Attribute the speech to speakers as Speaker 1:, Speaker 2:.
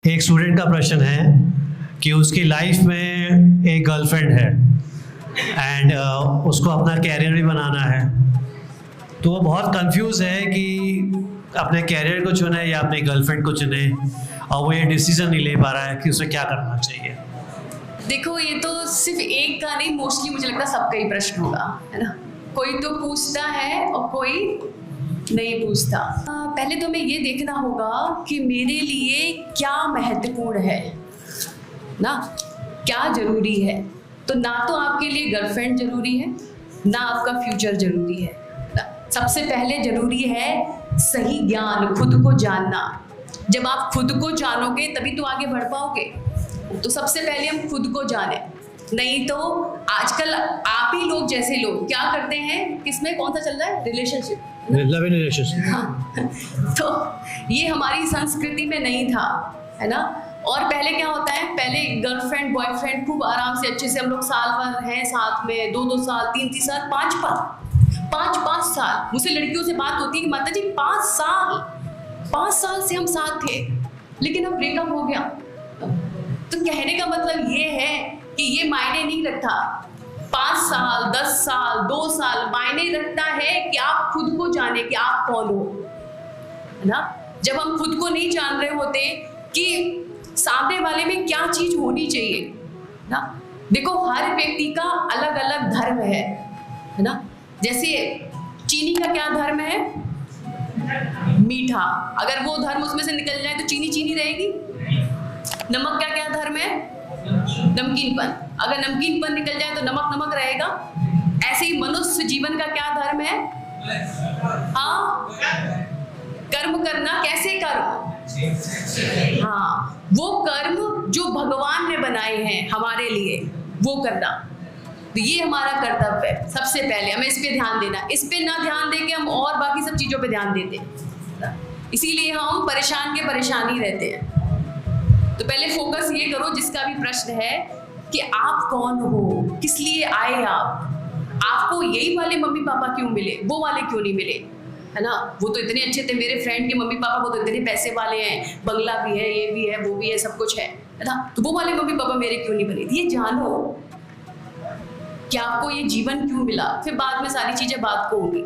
Speaker 1: एक स्टूडेंट का प्रश्न है कि उसकी लाइफ में एक गर्लफ्रेंड है एंड उसको अपना कैरियर भी बनाना है, तो वो बहुत कंफ्यूज है कि अपने कैरियर को चुने या अपनी गर्लफ्रेंड को चुने, और वो ये डिसीजन नहीं ले पा रहा है कि उसे क्या करना चाहिए।
Speaker 2: देखो, ये तो सिर्फ एक का नहीं, मोस्टली मुझे लगता है सबका ही प्रश्न होगा, है ना। कोई तो पूछता है और कोई नहीं पूछता। पहले तो हमें ये देखना होगा कि मेरे लिए क्या महत्वपूर्ण है ना, क्या जरूरी है। तो ना तो आपके लिए गर्लफ्रेंड जरूरी है, ना आपका फ्यूचर जरूरी है ना। सबसे पहले जरूरी है सही ज्ञान, खुद को जानना। जब आप खुद को जानोगे तभी तो आगे बढ़ पाओगे। तो सबसे पहले हम खुद को जाने, नहीं तो आजकल आप ही लोग जैसे लोग क्या करते हैं, किसमें कौन सा चल रहा है, रिलेशनशिप,
Speaker 1: लव इन रिलेशनशिप।
Speaker 2: हाँ। तो ये हमारी संस्कृति में नहीं था, है ना। और पहले क्या होता है, पहले गर्लफ्रेंड बॉयफ्रेंड खूब आराम से अच्छे से हम लोग साल भर हैं साथ में, 2-2 साल, 3-3 साल, 5-5 साल। मुझसे लड़कियों से बात होती है कि माता जी 5 साल से हम साथ थे, लेकिन अब ब्रेकअप हो गया। तो कहने का मतलब ये है कि ये मायने नहीं रखता। 5 साल, 10 साल, 2 साल मायने रखता है कि आप खुद को जाने कि आप कौन हो, है ना। जब हम खुद को नहीं जान रहे होते कि सामने वाले में क्या चीज होनी चाहिए ना। देखो, हर व्यक्ति का अलग अलग धर्म है ना। जैसे चीनी का क्या धर्म है, मीठा। अगर वो धर्म उसमें से निकल जाए तो चीनी चीनी रहेगी। नमक का क्या धर्म है, नमकीनपन। अगर नमकीनपन निकल जाए तो नमक नमक रहेगा। ऐसे ही मनुष्य जीवन का क्या धर्म है, हाँ, कर्म करना। कैसे कर्म, हाँ, वो कर्म जो भगवान ने बनाए हैं हमारे लिए, वो करना। तो ये हमारा कर्तव्य है। सबसे पहले हमें इस पे ध्यान देना। इस पे ना ध्यान देके हम और बाकी सब चीजों पे ध्यान देते हैं, इसीलिए हम परेशान के परेशान ही रहते हैं। तो पहले फोकस ये करो, जिसका भी प्रश्न है, कि आप कौन हो, किस लिए आए आपको यही वाले मम्मी पापा क्यों मिले, वो वाले क्यों नहीं मिले, है ना। वो तो इतने अच्छे थे, मेरे फ्रेंड के मम्मी पापा, वो तो इतने पैसे वाले हैं, बंगला भी है, ये भी है, वो भी है, सब कुछ है ना। तो वो वाले मम्मी पापा मेरे क्यों नहीं बने। ये जानो कि आपको ये जीवन क्यों मिला, फिर बाद में सारी चीजें बात को होगी।